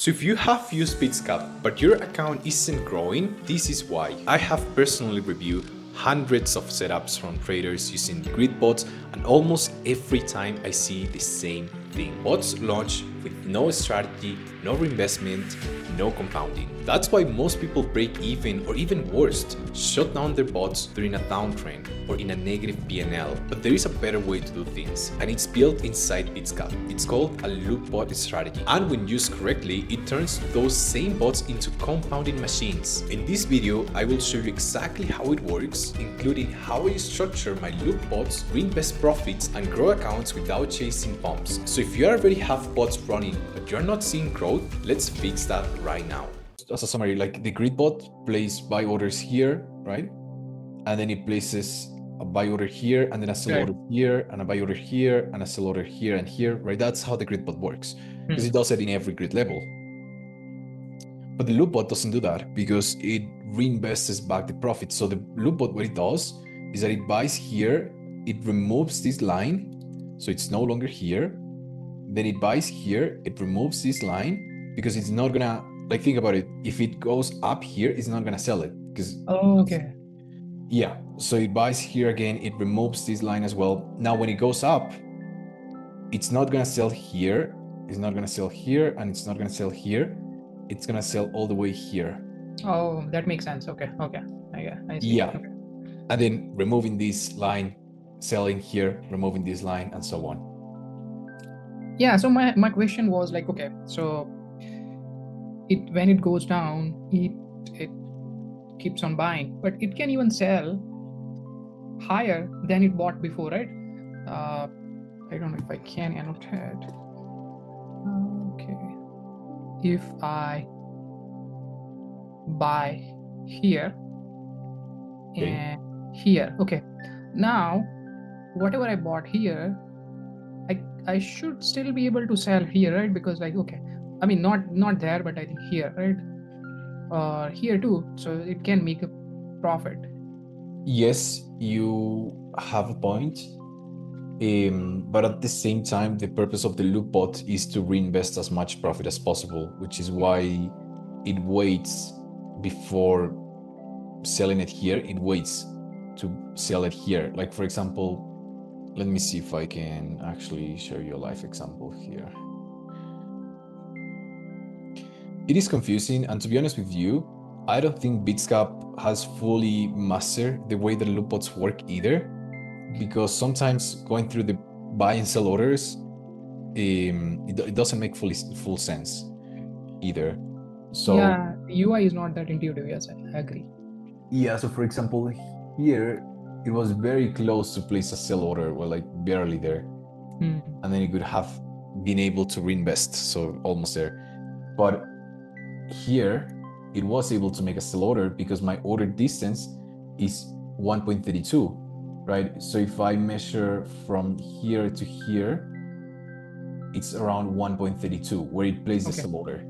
So if you have used Bitsgap, but your account isn't growing, this is why. I have personally reviewed hundreds of setups from traders using grid bots, and almost every time I see the same thing. Bots launch with no strategy, no reinvestment, no compounding. That's why most people break even, or even worse, shut down their bots during a downtrend or in a negative P&L. But there is a better way to do things, and it's built inside Bitsgap. It's called a loop bot strategy, and when used correctly, it turns those same bots into compounding machines. In this video, I will show you exactly how it works, including how I structure my loop bots, reinvest profits, and grow accounts without chasing pumps. So if you already have bots running but you're not seeing growth, let's fix that right now. As a summary, like the grid bot places buy orders here, right? And then it places a buy order here, and then a sell order here, and a buy order here, and a sell order here and here, right? That's how the grid bot works, because it does it in every grid level. But the loop bot doesn't do that because it reinvests back the profit. So the loop bot, what it does is that it buys here, it removes this line, so it's no longer here. Then it buys here, it removes this line because it's not gonna, like, think about it. If it goes up here, it's not gonna sell it because yeah. So it buys here again, it removes this line as well. Now when it goes up, it's not gonna sell here, it's not gonna sell here, and it's not gonna sell here. It's gonna sell all the way here. Oh, that makes sense. Okay. I see. Yeah. Okay. And then removing this line, selling here, removing this line, and so on. Yeah, so my question was like, okay, so when it goes down, it keeps on buying, but it can even sell higher than it bought before, right? I don't know if I can annotate. Okay. If I buy here and here, okay. Now, whatever I bought here, I should still be able to sell here, right? Because like, okay, I mean, not there, but I think here, right? Or here too, so it can make a profit. Yes, you have a point. But at the same time, the purpose of the loop bot is to reinvest as much profit as possible, which is why it waits before selling it here. It waits to sell it here. Like, for example, let me see if I can actually show you a live example here. It is confusing, and to be honest with you, I don't think Bitsgap has fully mastered the way that loop bots work either, because sometimes going through the buy and sell orders, it doesn't make full sense either. So yeah, the UI is not that intuitive. Yes, I agree. Yeah, so for example, here it was very close to place a sell order, well, like barely there. And then it could have been able to reinvest, so almost there. But here it was able to make a sell order because my order distance is 1.32, right? So if I measure from here to here, it's around 1.32 where it placed the sell order.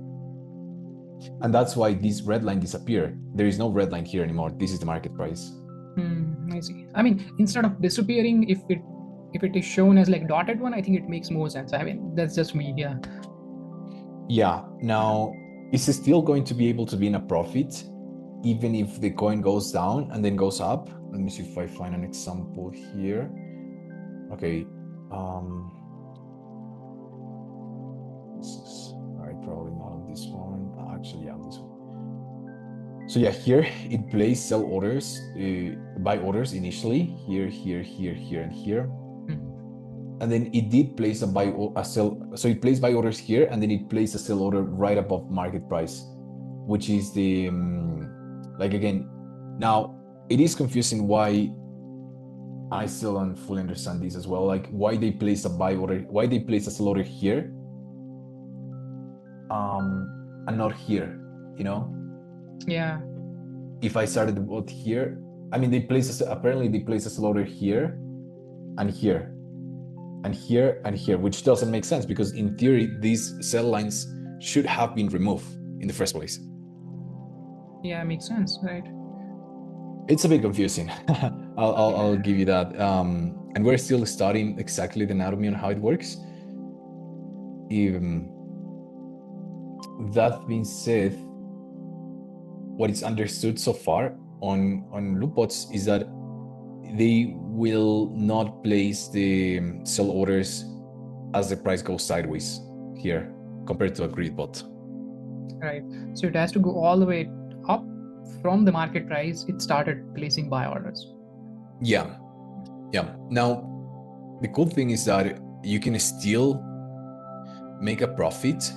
And that's why this red line disappeared. There is no red line here anymore. This is the market price. I see. I mean, instead of disappearing, if it is shown as like dotted one, I think it makes more sense. I mean, that's just me. Yeah. Yeah. Now, is it still going to be able to be in a profit even if the coin goes down and then goes up? Let me see if I find an example here. Okay. All right, probably not on this one. Actually, yeah, on this one. So yeah, here it placed sell orders, buy orders initially here, here, here, here, and here. And then it did place a sell. So it placed buy orders here, and then it placed a sell order right above market price, which is the like, again. Now it is confusing why. I still don't fully understand this as well. Like, why they place a buy order, why they place a sell order here, and not here, you know? Yeah. If I started the bot here, I mean, apparently they place a sell order here, and here, and here, and here, which doesn't make sense because in theory, these sell lines should have been removed in the first place. Yeah, makes sense, right? It's a bit confusing. I'll give you that. And we're still studying exactly the anatomy and how it works. that being said, what is understood so far on loop bots is that they will not place the sell orders as the price goes sideways here compared to a grid bot. Right. So it has to go all the way up from the market price. It started placing buy orders. Yeah. Now, the cool thing is that you can still make a profit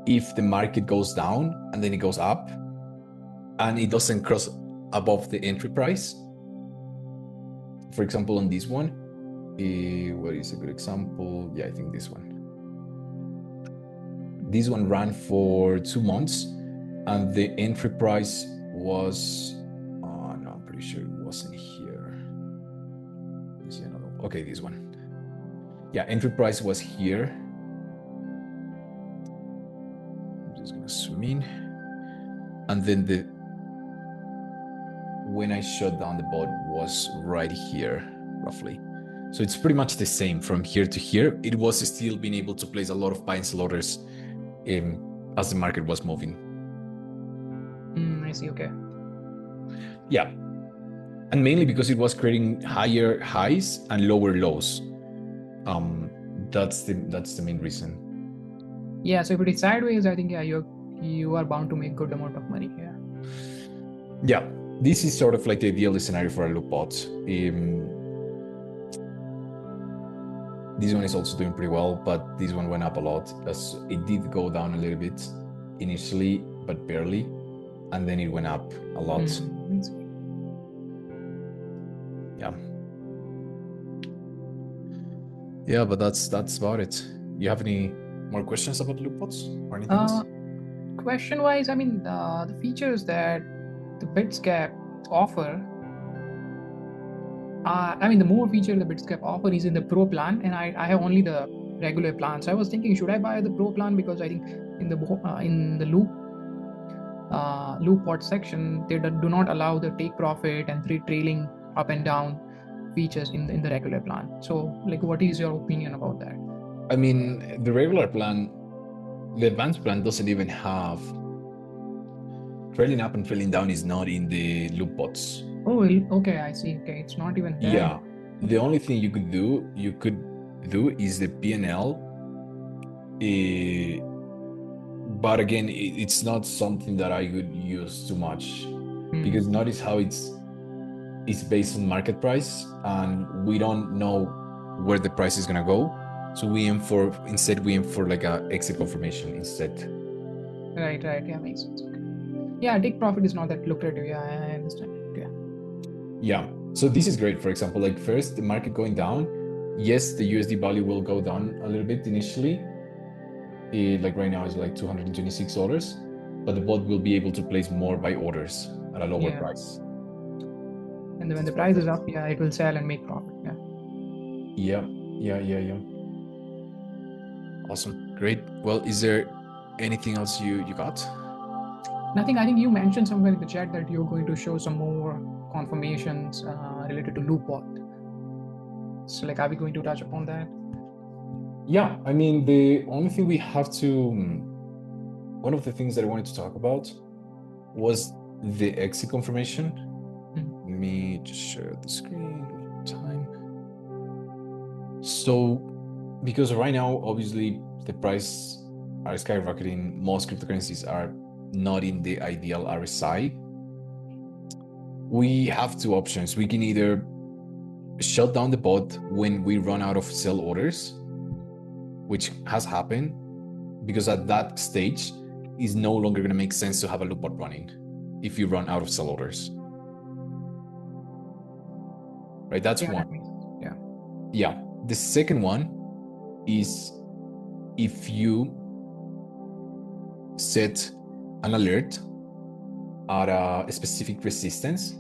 if the market goes down and then it goes up and it doesn't cross above the entry price. For example, on this one, what is a good example? Yeah, I think this one. This one ran for 2 months and the entry price was, oh no, I'm pretty sure it wasn't here. Let's see another one. Okay, this one. Yeah, entry price was here. I'm just gonna zoom in. And then when I shut down the bot was right here, roughly. So it's pretty much the same from here to here. It was still being able to place a lot of buy and sell orders as the market was moving. I see, okay. Yeah. And mainly because it was creating higher highs and lower lows. That's the main reason. Yeah, so if it is sideways, I think you are bound to make good amount of money here. Yeah, this is sort of like the ideal scenario for a loop bot. This one is also doing pretty well, but this one went up a lot as it did go down a little bit initially, but barely, and then it went up a lot. Yeah, but that's about it. You have any more questions about loop bots or anything else? Question wise, I mean, the features that the Bitsgap offer, I mean, the more feature the Bitsgap offer is in the Pro plan, and I have only the regular plan. So I was thinking, should I buy the Pro plan? Because I think in the loop bot section, they do not allow the take profit and trailing up and down features in the regular plan. So, like, what is your opinion about that? I mean, the regular plan, the advanced plan doesn't even have trailing up and trailing down is not in the loop bots. Oh, okay, I see. Okay, it's not even there. Yeah, the only thing you could do is the P&L. But again, it's not something that I would use too much because notice how it's based on market price and we don't know where the price is gonna go. So we aim for like a exit confirmation instead. Right. Yeah, makes sense. Okay. Yeah, take profit is not that lucrative. Yeah, I understand. Yeah. So this is great. For example, like first the market going down. Yes, the USD value will go down a little bit initially. Like right now it's like $226, but the bot will be able to place more buy orders at a lower price. And then when the price is up, yeah, it will sell and make profit. Yeah. Awesome. Great. Well, is there anything else you got? Nothing. I think you mentioned somewhere in the chat that you're going to show some more confirmations related to loop bot. So, like, are we going to touch upon that? Yeah, I mean, the only thing we have to, one of the things that I wanted to talk about was the exit confirmation. Let me just share the screen time. So, because right now, obviously, the price are skyrocketing, most cryptocurrencies are not in the ideal RSI. We have two options. We can either shut down the bot when we run out of sell orders, which has happened, because at that stage, it's no longer going to make sense to have a loop bot running if you run out of sell orders. Right, that's one. Yeah. The second one is if you set an alert at a specific resistance,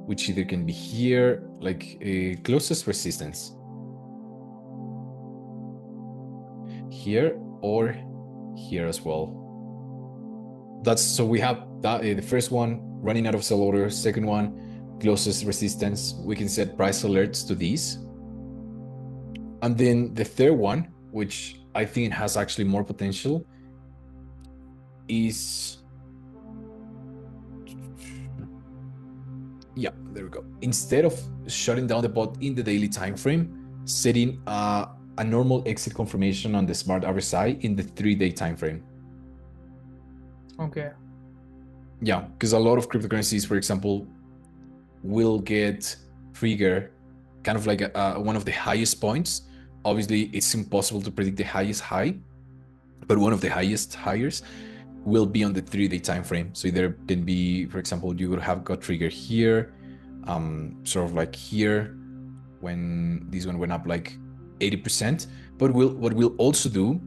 which either can be here, like a closest resistance here or here as well. So we have that the first one, running out of sell order. Second one, closest resistance. We can set price alerts to these. And then the third one, which I think has actually more potential, is, yeah, there we go. Instead of shutting down the bot in the daily time frame, setting a normal exit confirmation on the smart RSI in the 3-day time frame. Okay. Yeah, because a lot of cryptocurrencies, for example, will get trigger kind of like one of the highest points. Obviously, it's impossible to predict the highest high, but one of the highest highs will be on the 3-day time frame. So there can be, for example, you would have got trigger here, sort of like here, when this one went up like 80%. But what we'll also do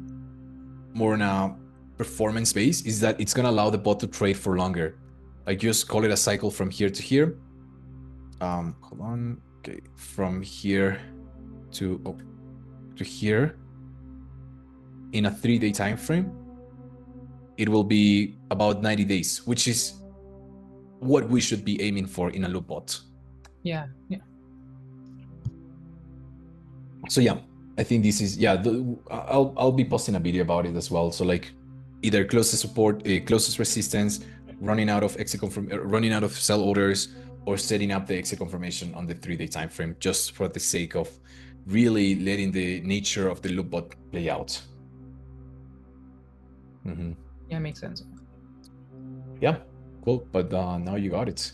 more on a performance base is that it's gonna allow the bot to trade for longer. Like just call it a cycle from here to here. Hold on. Okay, from here to here in a 3-day time frame, it will be about 90 days, which is what we should be aiming for in a loop bot. Yeah. So yeah, I think this is, yeah, I'll be posting a video about it as well. So like either closest support, closest resistance, running out of running out of sell orders, or setting up the exit confirmation on the 3-day time frame, just for the sake of really letting the nature of the loop bot play out. Yeah, makes sense. Yeah, cool. But now you got it.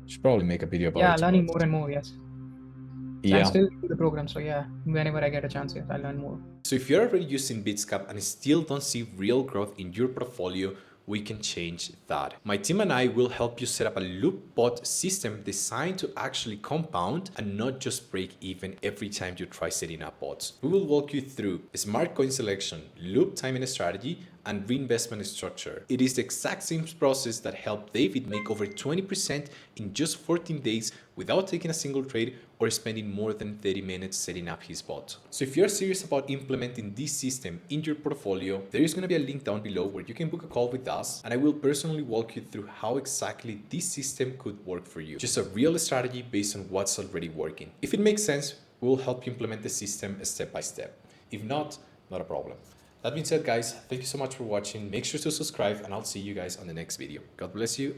Should probably make a video about Yeah, it. learning more and more. Yes. Yeah. I'm still through the program, so yeah, whenever I get a chance, yes, I'll learn more. So if you're already using Bitsgap and still don't see real growth in your portfolio, we can change that. My team and I will help you set up a loop bot system designed to actually compound and not just break even every time you try setting up bots. We will walk you through smart coin selection, loop timing strategy, and reinvestment structure. It is the exact same process that helped David make over 20% in just 14 days without taking a single trade or spending more than 30 minutes setting up his bot. So if you're serious about implementing this system in your portfolio, there is going to be a link down below where you can book a call with us, and I will personally walk you through how exactly this system could work for you. Just a real strategy based on what's already working. If it makes sense, we'll help you implement the system step by step. If not a problem. That being said, guys, thank you so much for watching. Make sure to subscribe, and I'll see you guys on the next video. God bless you.